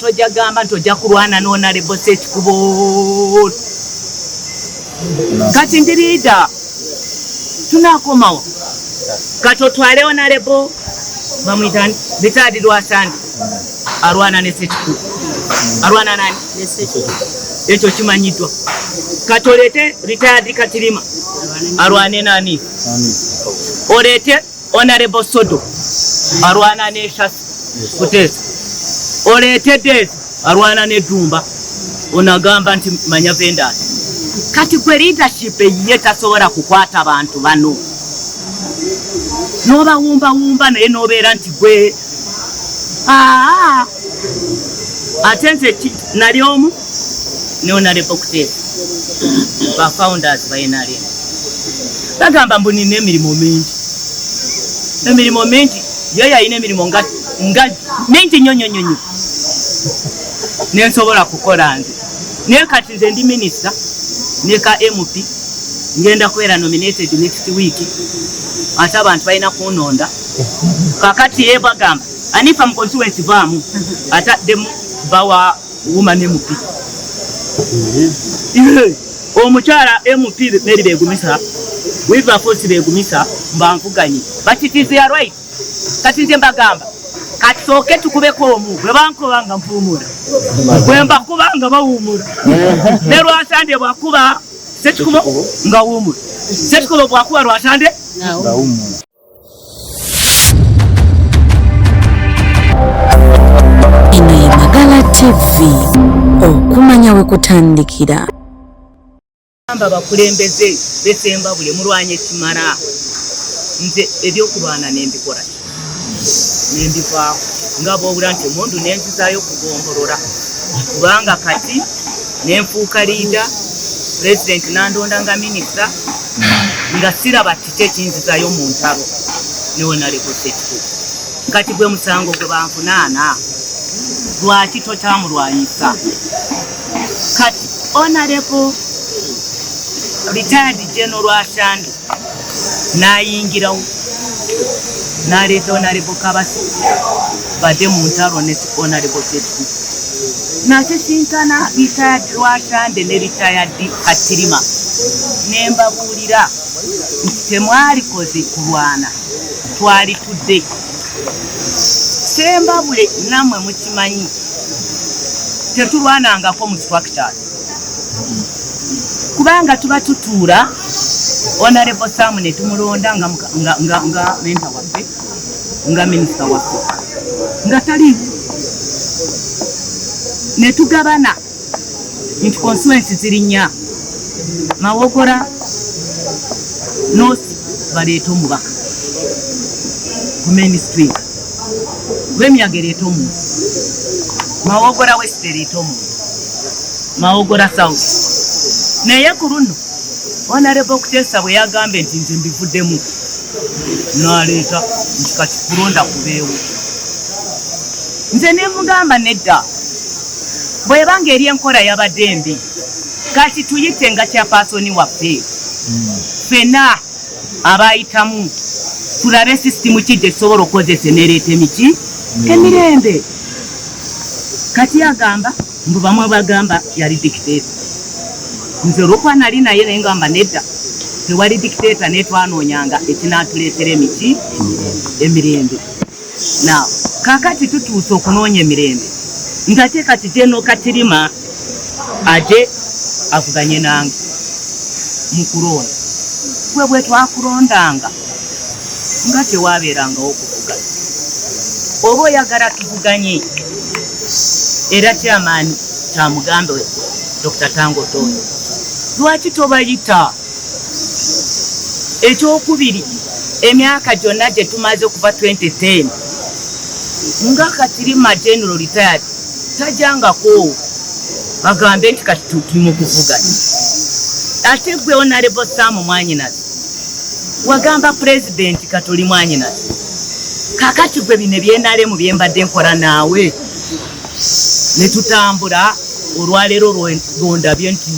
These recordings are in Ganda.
Tojja gamba ntojja kulwana n'Honorable Ssekikubo. Kati ndirida tunakomawo kati otwale Honorable bamwita Richard Lwasande alwana ne Ssekikubo. Alwana nani? Ne Ssekikubo. Ekyo kimanyiddwa. Kati olete Richard Katirima alwane nani? Olete Honorable Sodo alwana ne Shasi Kutesa. Olete Desi alwana ne Dumba onagamba nti manya vendors. Kati gwe leadership ye tasobola kukwata abantu bano noba wumba naye nobeera nti gwe atenze nali omu ne Honorable Kutesa ba founders ba NRM bagamba mbu nina emirimu mingi ye yalina emirimu nga mingi nyonyonyonyo nensobola kukola nze naye kati nze ndi minisita neka MP ngenda kwera nominated next week ate abantu balina kunonda kakati ye bagamba anifa mu constituency vaamu ataddemu bawa woman MP omukyala MP Mary Begumisa wiva force Begumisa mbanvuganye but it is their right. Kati nze mbagamba kati soke tukubeko omu bwe bankubanga mpumula bwe mbakubanga bawumula ne Lwasande bwakuba Ssekikubo nga wumula Ssekikubo bwakuba Lwasande nga wumula. Ino ye Magala TV okumanya we kutandikira. Amba bakulembeze besemba bule mulwanye kimara nze ebyokulwana nembikola nembivaako nga bwobula nti omundu nenzizaayo kugombolola kubanga kati nenfuuka liida president nandonda nga minisita nga siraba kiki ekinzizaayo mu ntalo ne Honorable Ssekikubo. Kati gwe musango gwe banvunaana lwaki tokyamulwanyisa? Kati Honorable Retired General Lwasande nayingirawo naleeta Honorable Kabasi badde mu ntalo ne Honorable Ssekikubo nasisinkana Retired Lwasande ne Retired Katirima nembabuulira nti temwalikoze kulwana twali tudde sembabule nammwe mukimanyi tetulwanangako mu structures kubanga tuba tutuula Honorable Sam ne tumulonda nga mentor waffe nga minister waffe nga taliiwo ne tugabana nti constituency ziri nnya Mawogora North baleeta omubaka ku Main Street, Lwemyaga ereeta omuntu, Mawogora West ereeta omuntu, Mawogora South. Naye ku luno Honorable Kutesa bwe yagambe nti nze mbivuddemu n'aleeta nti kati kulonda kubeewo. Nze ne mugamba nedda bw'ebanga eri enkola yabadde mbi kati tuyite nga chairperson waffe ffenna abayitamu tulabe system ki gyesobola okukozesa nereeta emiki emirembe. Kati agamba mbu bamwe bagamba yali dictator. Nze olwokuba nali naye naye ngamba nedda tewali dictator netwanoonyanga ekinaatuleetera emiki emirembe. Now kakati tutuuse okunoonya emirembe ngate kati General Katirima aje avuganye nange mu kulonda bwe twakulondanga nga tewabeerangawo okuvuganya oba oyagala tuvuganye era chairman kyamugambe Dr. Tango Toyo lwaki tobayita? Ekyokubiri emyaka gyonna gye tumaze okuva 2010 nga Katirima General Retired tajangako bagambe nti kati tuli mu kuvuganya. Ate gwe Honorable Sam Mwanyinazi wagamba president katoli Mwanyinazi kakati gwe bino byenalemu byembadde nkola naawe ne tutambula olwaleero lwondabye nti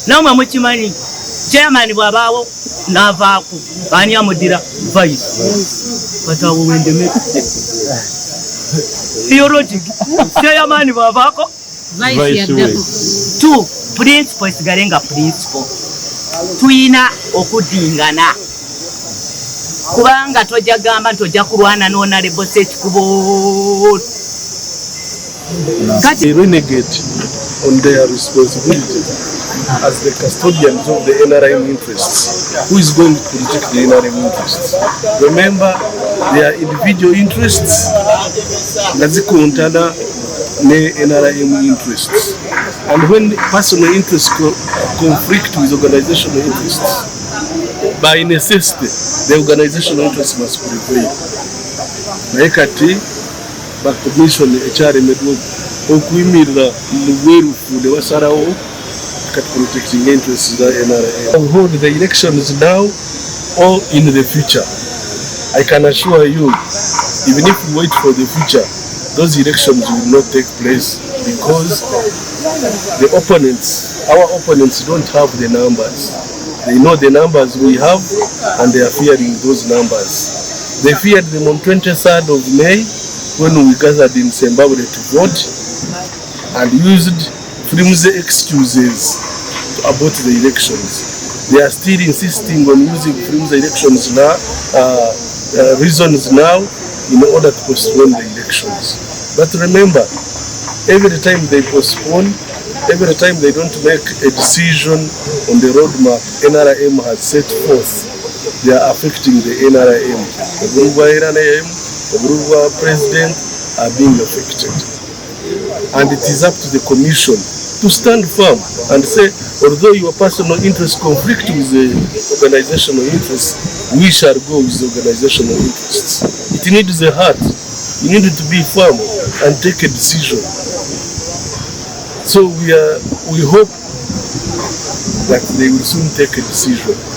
namwe mukimanyi chairman bw'abaawo n'avaako ani amudira vice katawo wendeme theologic chairman bwavaako two principle esigale nga principle tuyina okudingana kubanga tojja gamba nti ojja kulwana n'onalebo Sekikubo They renegade on their responsibility as the custodians of the NRM interests. Who is going to protect the NRM interests? Remember, their individual interests nazikuntana ne NRM interests. And when personal interests conflict with organizational interests, by necessity, the organizational interests must prevail. Naekati ba commission HRM okuyimirira mu bwerufu ne basalawo kati protecting interests of the NRM. We hold the elections now or in the future. I can assure you, even if we wait for the future, those elections will not take place because the opponents, our opponents don't have the numbers. They know the numbers we have and they are fearing those numbers. They feared them on 23rd of May when we gathered in Zimbabwe to vote and used flimsy excuses to abort the elections. They are still insisting on using flimsy elections now, reasons now in order to postpone the elections. But remember, every time they postpone, every time they don't make a decision on the roadmap NRM has set forth, they are affecting the NRM. The NRM, the president are being affected. And it is up to the commission to stand firm and say, although your personal interests conflict with the organizational interests, we shall go with the organizational interests. It needs a heart. You need to be firm and take a decision. So we hope that they will soon take a decision.